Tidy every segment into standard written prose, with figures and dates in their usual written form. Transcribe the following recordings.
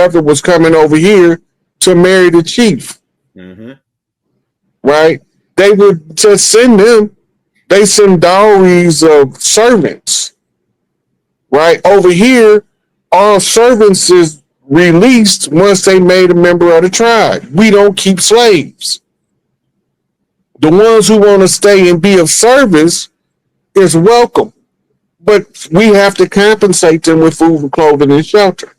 whoever was coming over here to marry the chief. Mm-hmm. Right? They would just send them. They send dowries of servants. Right? Over here, all servants is released once they made a member of the tribe. We don't keep slaves. The ones who want to stay and be of service is welcome. But we have to compensate them with food and clothing and shelter.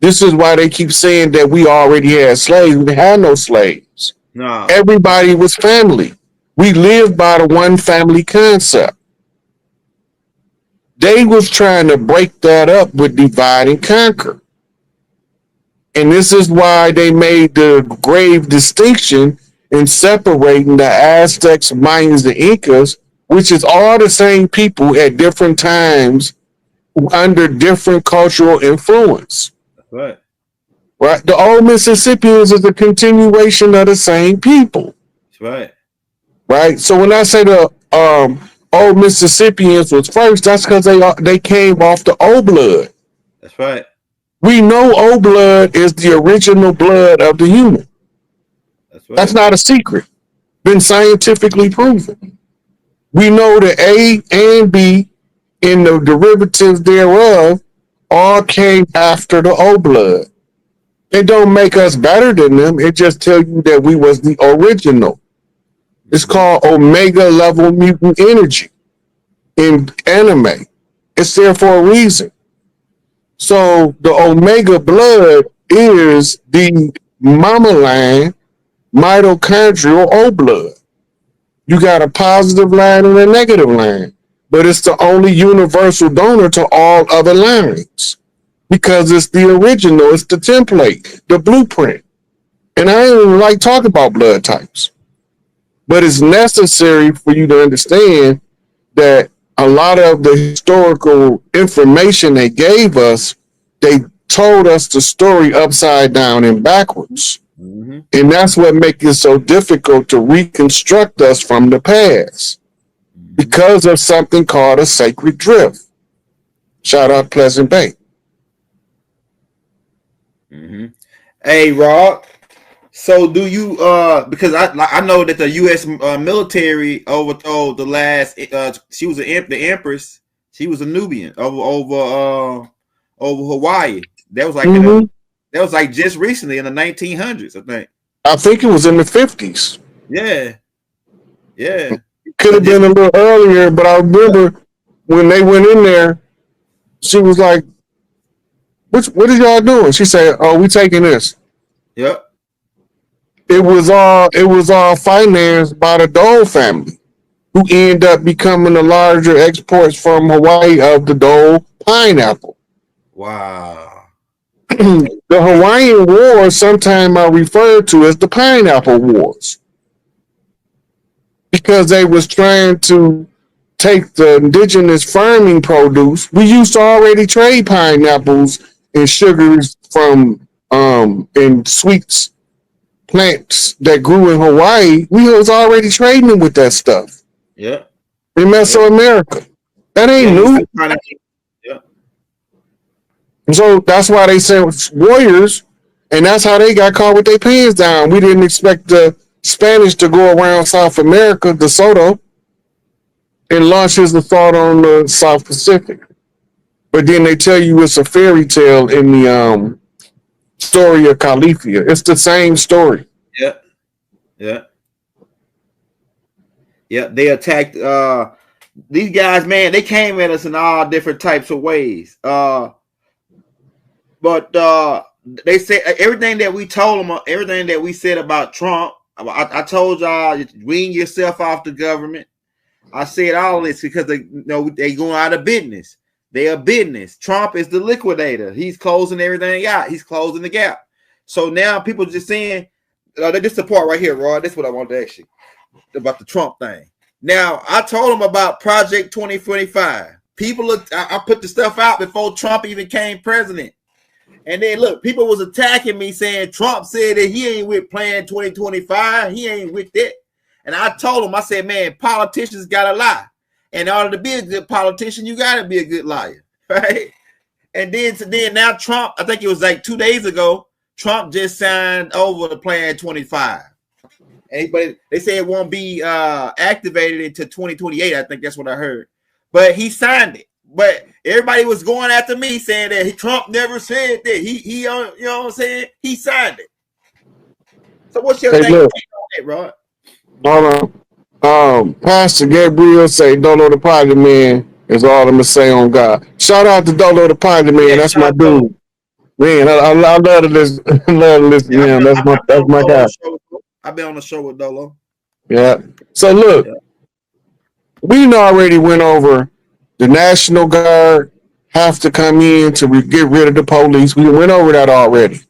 This is why they keep saying that we already had slaves. We had no slaves. No. Everybody was family. We lived by the one family concept. They was trying to break that up with divide and conquer. And this is why they made the grave distinction in separating the Aztecs, Mayans, and Incas, which is all the same people at different times under different cultural influence. Right. Right. The old Mississippians is a continuation of the same people. That's right. Right. So when I say the old Mississippians was first, that's because they came off the old blood. That's right. We know old blood is the original blood of the human. That's right. That's not a secret. Been scientifically proven. We know the A and B and the derivatives thereof all came after the old blood. It don't make us better than them. It just tells you that we was the original. It's called omega level mutant energy in anime. It's there for a reason. So the omega blood is the mama line mitochondrial O blood. You got a positive line and a negative line, but it's the only universal donor to all other lines because it's the original, it's the template, the blueprint. And I don't even like talking about blood types, but it's necessary for you to understand that a lot of the historical information they gave us, they told us the story upside down and backwards. Mm-hmm. And that's what makes it so difficult to reconstruct us from the past because of something called a sacred drift. Shout out Pleasant Bay. Mm-hmm. Hey, Rob. So do you because I know that the U.S. military overthrew the last she was the empress. She was a Nubian over Hawaii. That was like that was like just recently in the 1900s, I think. I think it was in the 50s. Yeah. Yeah. Could have been a little earlier, but I remember when they went in there, she was like, what are y'all doing? She said, oh, we taking this. Yep. It was all financed by the Dole family, who ended up becoming the larger exports from Hawaii of the Dole pineapple. Wow. The Hawaiian Wars sometimes are referred to as the Pineapple Wars because they was trying to take the indigenous farming produce. We used to already trade pineapples and sugars from and sweets plants that grew in Hawaii. We was already trading them with that stuff. Yeah. In Mesoamerica. That ain't new. Yeah. So that's why they sent warriors, and that's how they got caught with their pants down. We didn't expect the Spanish to go around South America, De Soto, and launch his assault on the South Pacific. But then they tell you it's a fairy tale in the story of Califia. It's the same story. Yeah. Yeah. Yeah. They attacked these guys, man, they came at us in all different types of ways. But they said everything that we told them, everything that we said about Trump, I told y'all, wean yourself off the government. I said all this because they going out of business. They are business. Trump is the liquidator. He's closing everything out. He's closing the gap. So now people just saying, this is the part right here, Rod. This is what I wanted to ask you about the Trump thing. Now, I told them about Project 2025. I put the stuff out before Trump even came president. And then look, people was attacking me saying Trump said that he ain't with Plan 2025. He ain't with that. And I told him, I said, man, politicians gotta lie. And in order to be a good politician, you gotta be a good liar, right? And then now Trump, I think it was like 2 days ago, Trump just signed over the Plan 25. But they say it won't be activated until 2028. I think that's what I heard. But he signed it. But everybody was going after me saying that Trump never said that. He you know what I'm saying? He signed it. So what's your thing on that, Rod? Hold on. Pastor Gabriel say Dolo the Pilot Man is all I'm gonna say on God. Shout out to Dolo the Pilot Man. That's my dude. Man, I love to listen. Love to listen to him. That's my guy. I've been on the show with Dolo. Yeah. So look, we already went over the National Guard have to come in to get rid of the police. We went over that already.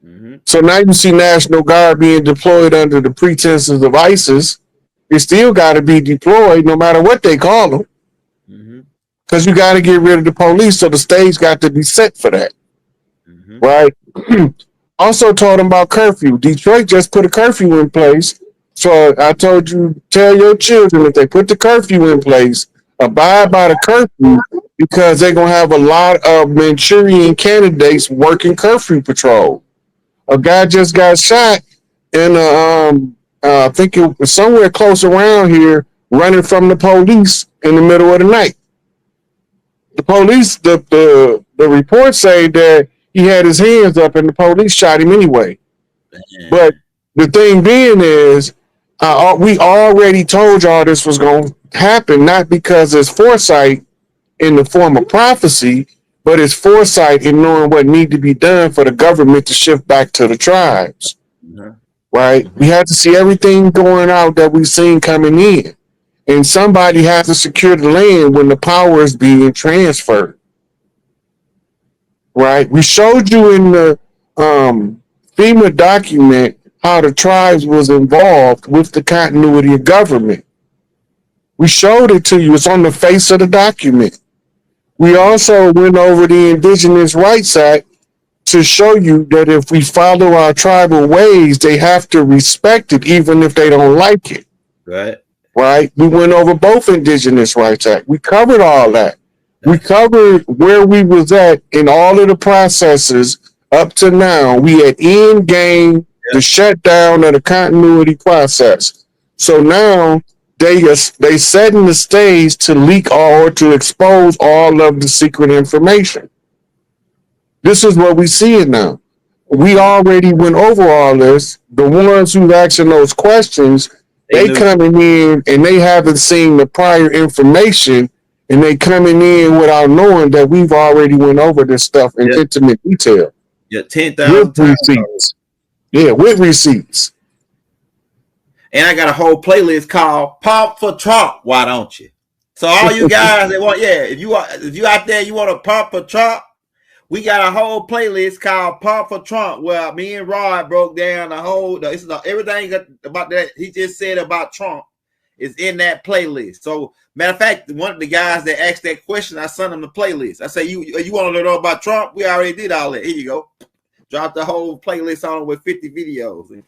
Mm-hmm. So now you see National Guard being deployed under the pretenses of ISIS. It still got to be deployed no matter what they call them. Because you got to get rid of the police, so the stage got to be set for that. Mm-hmm. Right? Also told them about curfew. Detroit just put a curfew in place. So I told you, tell your children if they put the curfew in place, abide by the curfew because they're going to have a lot of Manchurian candidates working curfew patrol. A guy just got shot in I think it was somewhere close around here, running from the police in the middle of the night. The police, the reports say that he had his hands up and the police shot him anyway. But the thing being is, we already told y'all this was going to happen, not because it's foresight in the form of prophecy, but it's foresight in knowing what need to be done for the government to shift back to the tribes. Mm-hmm. Right? Mm-hmm. We had to see everything going out that we've seen coming in. And somebody has to secure the land when the power is being transferred. Right? We showed you in the FEMA document how the tribes was involved with the continuity of government. We showed it to you. It's on the face of the document. We also went over the Indigenous Rights Act to show you that if we follow our tribal ways, they have to respect it even if they don't like it. Right? We went over both Indigenous Rights Act. We covered all that. We covered where we was at in all of the processes up to now. We had end game the shutdown of the continuity process. So now they setting the stage to leak or to expose all of the secret information. This is what we see it now. We already went over all this. The ones who's asking those questions, they coming in and they haven't seen the prior information, and they coming in without knowing that we've already went over this stuff in intimate detail. 10,000 receipts. Yeah, with receipts. And I got a whole playlist called "Pump for Trump." Why don't you? So all you guys that want, if you out there, you want to pump for Trump, we got a whole playlist called "Pump for Trump," where me and Rod broke down everything about that he just said about Trump is in that playlist. So matter of fact, one of the guys that asked that question, I sent him the playlist. I say, you want to know about Trump? We already did all that. Here you go. Drop the whole playlist on with 50 videos. And,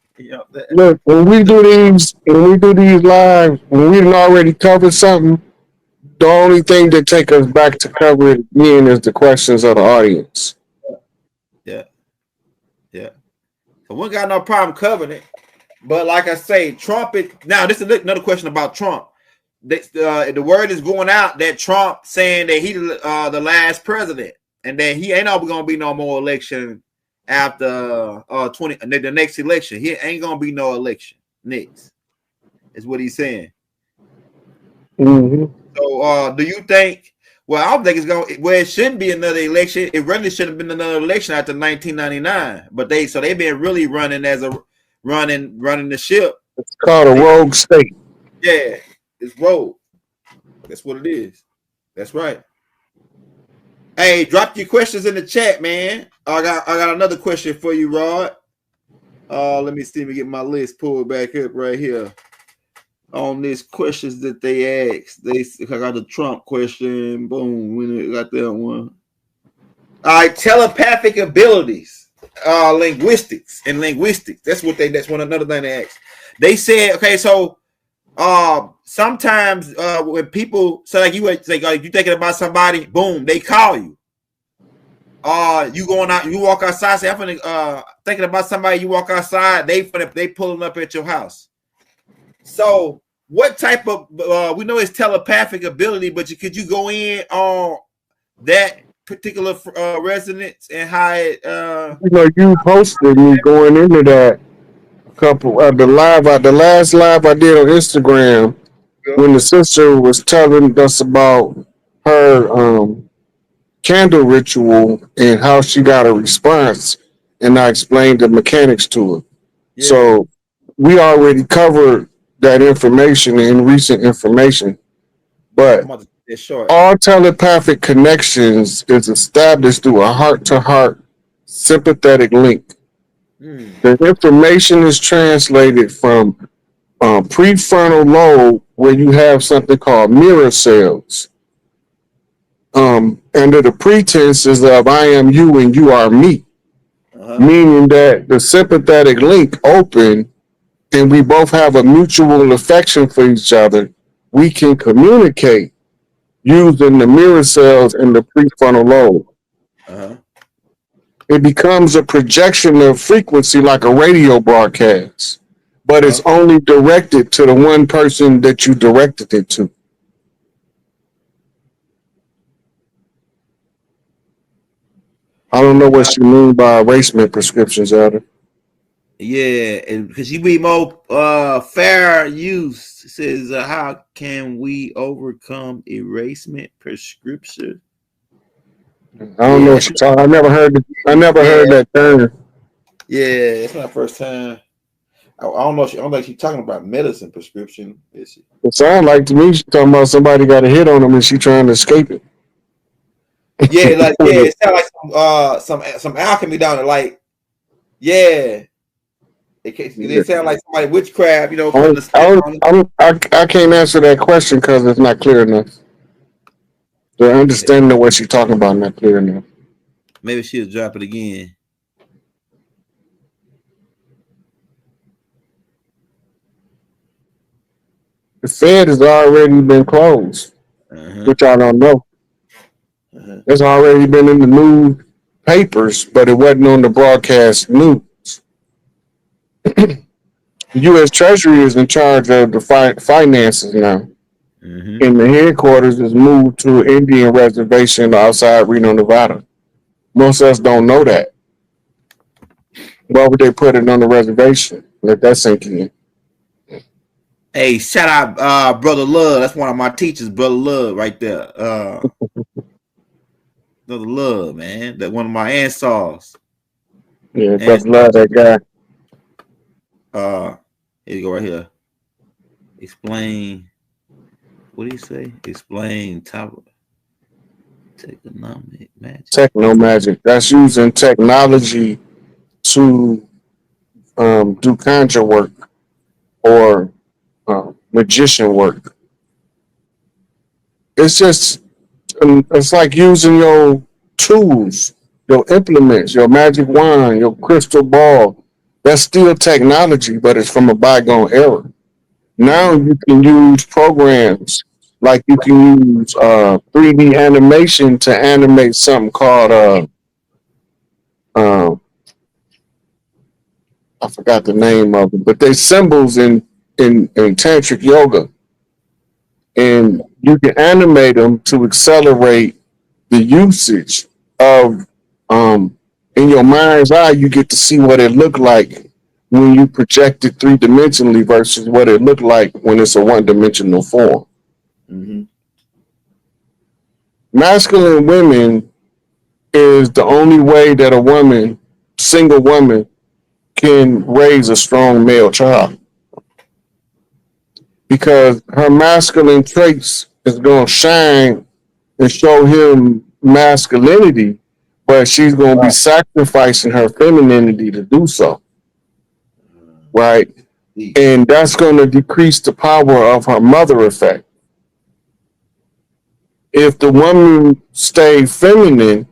look, when we do these lives, when we done already covered something, the only thing that take us back to cover it again is the questions of the audience. Yeah. So we got no problem covering it. But like I say, Trump is now. This is another question about Trump. The word is going out that Trump saying that he the last president and that he ain't going to be no more election after the next election. He ain't going to be no election next. Is what he's saying. Mm-hmm. So do you think? Well, I don't think it's going. Well, it shouldn't be another election. It really should have been another election after 1999. But they've been really running as a running the ship. It's called a rogue state. Yeah, it's rogue. That's what it is. That's right. Hey, drop your questions in the chat, man. I got another question for you, Rod. Let me see. Let me get my list pulled back up right here. On these questions that they asked, I got the Trump question. Boom, we got that one. All right, telepathic abilities, linguistics. That's another thing they asked. They said, okay, so sometimes when people say like you thinking about somebody, boom, they call you. You going out, you walk outside, say, I'm finna, thinking about somebody, you walk outside, they pulling up at your house. So what type of, we know it's telepathic ability, but could you go in on that particular resonance and how it, You posted me going into that couple the last live I did on Instagram when the sister was telling us about her candle ritual and how she got a response, and I explained the mechanics to it. yeah, So we already covered that information in recent information, but I'm about to get short. all telepathic connections is established through a heart-to-heart sympathetic link. The information is translated from prefrontal lobe, where you have something called mirror cells, under the pretenses of I am you and you are me, meaning that the sympathetic link open and we both have a mutual affection for each other. We can communicate using the mirror cells in the prefrontal lobe. It becomes a projection of frequency like a radio broadcast, but it's only directed to the one person that you directed it to. I don't know what you mean by erasement prescriptions, Elder. Yeah, and because you be more fair use. It says, how can we overcome erasement prescription? I don't know what you're talking. I never heard that term. Yeah, it's my first time. I don't know. I don't think she's talking about medicine prescription. Is she? It sounds like to me she's talking about somebody got a hit on them and she trying to escape it. Yeah, like it sounds like some alchemy down there. Like, yeah, it sound like somebody witchcraft. I can't answer that question because it's not clear enough. The understanding of what she's talking about not clear enough. Maybe she'll drop it again. The Fed has already been closed, which I don't know. It's already been in the news papers, but it wasn't on the broadcast news. The U.S. Treasury is in charge of the finances now, and the headquarters is moved to an Indian reservation outside Reno, Nevada. Most of us don't know that. Why would they put it on the reservation? Let that sink in. Hey, shout out Brother Love. That's one of my teachers, Brother Love, right there. Brother Love, man. That one of my ancestors. Yeah, Brother Love, that guy. Here you go right here. Explain. What do you say? Explain top technomic magic. Techno magic. That's using technology to do conjure work or magician work. It's like using your tools, your implements, your magic wand, your crystal ball. That's still technology, but it's from a bygone era. Now you can use programs like you can use 3D animation to animate something called I forgot the name of it, but they symbols in tantric yoga, and you can animate them to accelerate the usage of in your mind's eye. You get to see what it looked like when you project it 3-dimensionally versus what it looked like when it's a 1-dimensional form. Masculine women is the only way that a woman, single woman, can raise a strong male child, because her masculine traits is going to shine and show him masculinity, but she's going to be sacrificing her femininity to do so. Right? And that's going to decrease the power of her mother effect. If the woman stay feminine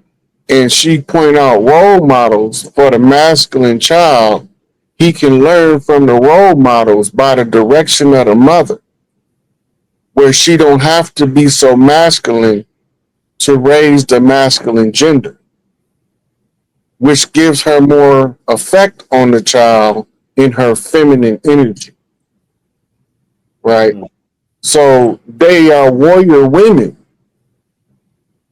and she point out role models for the masculine child, he can learn from the role models by the direction of the mother, where she don't have to be so masculine to raise the masculine gender. which gives her more effect on the child in her feminine energy, right? So they are warrior women.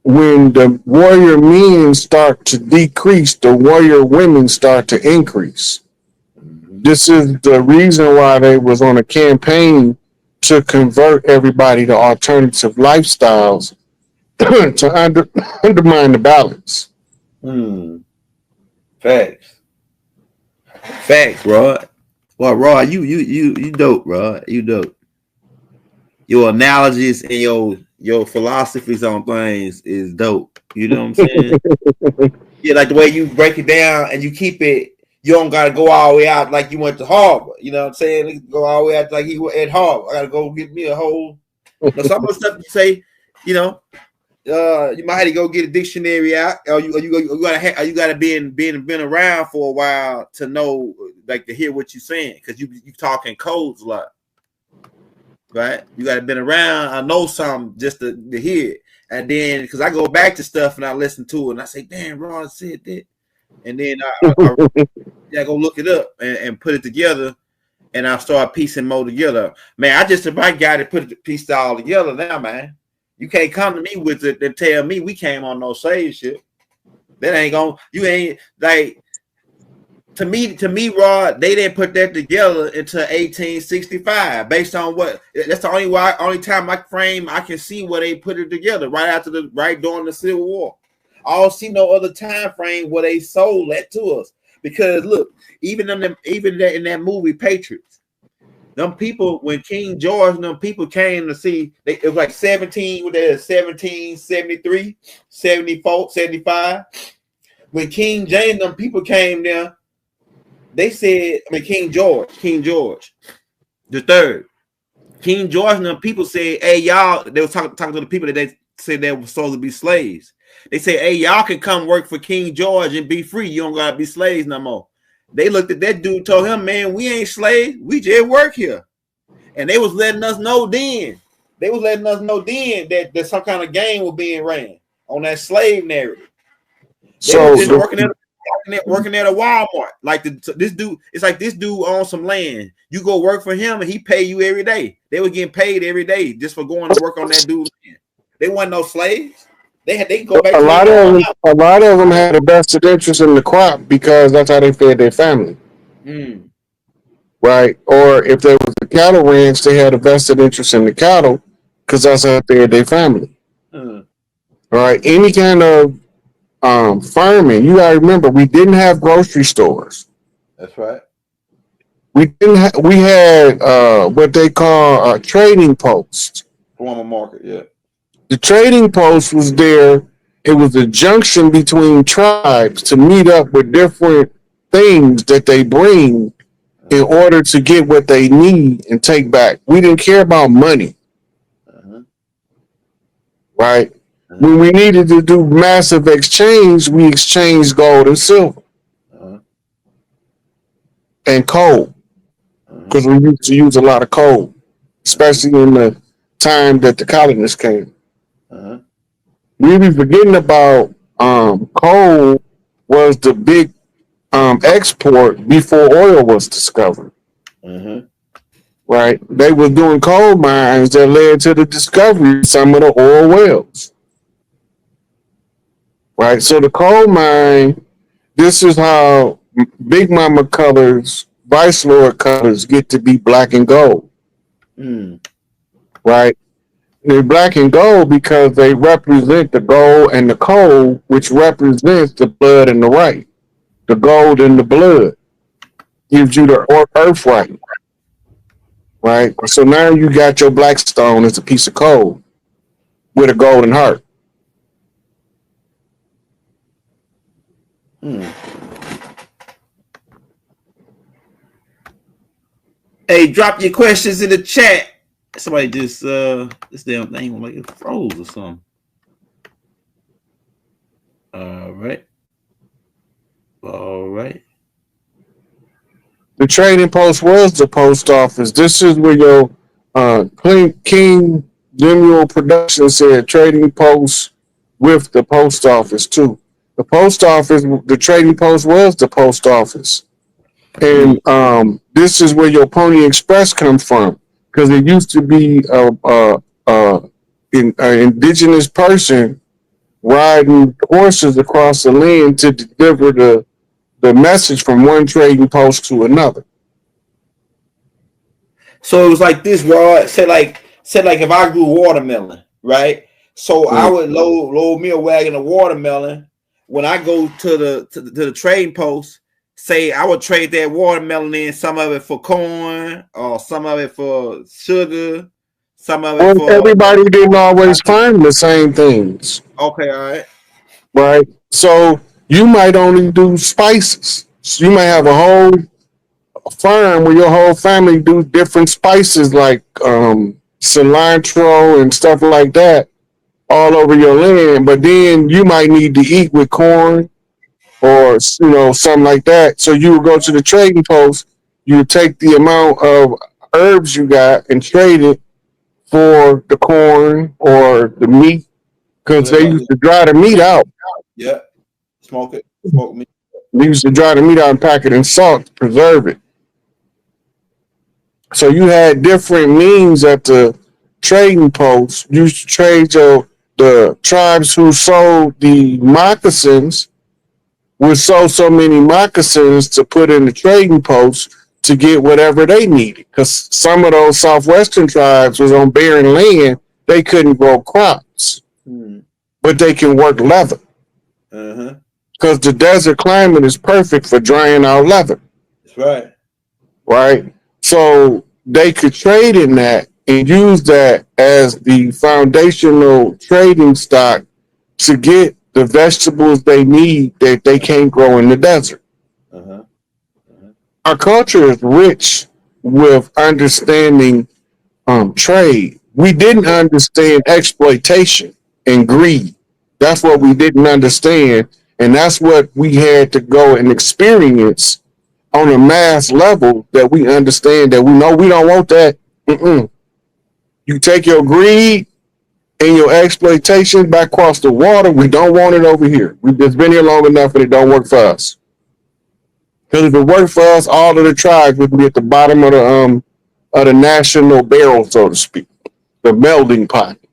When the warrior men start to decrease, the warrior women start to increase. This is the reason why they was on a campaign to convert everybody to alternative lifestyles to undermine the balance. Facts, Rod. Well, Rod, you dope, Rod. You dope. Your analogies and your philosophies on things is dope. You know what I'm saying? Yeah, like the way you break it down and you keep it. You don't gotta go all the way out like you went to Harvard. You know what I'm saying? Go all the way out like he went at Harvard. I gotta go get me a whole. Some of the stuff you say, you know, you might have to go get a dictionary out, or you gotta been around for a while to know, like, to hear what you're saying, because you talking codes a lot, right? You gotta been around. I know something just to hear it, and then because I go back to stuff and I listen to it and I say, damn, Ron said that, and then I go look it up and put it together, and I start piecing more together. Man, I just about got to put it pieced all together now, man. You can't come to me with it and tell me we came on no slave shit. That ain't gonna. You ain't like. To me, Rod, they didn't put that together until 1865. Based on what? That's the only time I can see where they put it together. Right during the Civil War. I don't see no other time frame where they sold that to us. Because look, even in that movie Patriots, them people, when King George and them people came to see, it was like 1773, 74, 75. When King James and them people came there, they said, King George the third. King George and them people said, hey, y'all, they were talking to the people that they said they were supposed to be slaves. They said, hey, y'all can come work for King George and be free. You don't got to be slaves no more. They looked at that dude, told him, man, we ain't slaves. We just work here. And they was letting us know then. That some kind of game was being ran on that slave narrative. They were just working at a Walmart. Like this dude, it's like this dude owns some land. You go work for him and he pay you every day. They were getting paid every day just for going to work on that dude's land. They weren't no slaves. They go back. A lot of them had a vested interest in the crop because that's how they fed their family. Right? Or if there was a cattle ranch, they had a vested interest in the cattle because that's how they fed their family. All right? Any kind of farming, you gotta remember, we didn't have grocery stores. That's right. We had what they call a trading post. Farmer market, yeah. The trading post was there. It was a junction between tribes to meet up with different things that they bring in order to get what they need and take back. We didn't care about money. Right? When we needed to do massive exchange, we exchanged gold and silver and coal, because we used to use a lot of coal, especially in the time that the colonists came. We be forgetting about coal was the big export before oil was discovered. Right? They were doing coal mines that led to the discovery of some of the oil wells. Right? So the coal mine, this is how Big Mama colors, Vice Lord colors get to be black and gold. Right? They're black and gold because they represent the gold and the coal, which represents the blood and the right. The gold and the blood gives you the earth right. Right? So now you got your black stone as a piece of coal with a golden heart. Hey, drop your questions in the chat. Somebody just this damn thing like it froze or something. All right. The trading post was the post office. This is where your King Lemuel production said trading post with the post office too. The post office, the trading post was the post office. And this is where your Pony Express comes from, because it used to be an indigenous person riding horses across the land to deliver the message from one trading post to another. So it was like this, Rod. Said like if I grew watermelon, right? So I would load me a wagon of watermelon. When I go to the trading post, say I would trade that watermelon in, some of it for corn, or some of it for sugar, some of it for Everybody didn't always find the same things. Okay, all right. Right? So you might only do spices. So you might have a whole farm where your whole family do different spices like cilantro and stuff like that all over your land. But then you might need to eat with corn or something like that. So you would go to the trading post. You would take the amount of herbs you got and trade it for the corn or the meat, because they used to dry the meat out. Yeah, smoke meat. They used to dry the meat out and pack it in salt to preserve it. So you had different means at the trading post. You used to trade the tribes who sold the moccasins would sow so many moccasins to put in the trading post to get whatever they needed. Because some of those southwestern tribes was on barren land, they couldn't grow crops, but they can work leather. Because the desert climate is perfect for drying out leather. That's right. Right? So they could trade in that and use that as the foundational trading stock to get the vegetables they need that they can't grow in the desert. Our culture is rich with understanding trade. We didn't understand exploitation and greed. That's what we didn't understand. And that's what we had to go and experience on a mass level, that we understand that we know we don't want that. You take your greed and your exploitation back across the water. We don't want it over here. We've just been here long enough and it don't work for us. Because if it worked for us, all of the tribes would be at the bottom of the national barrel, so to speak, the melding pot.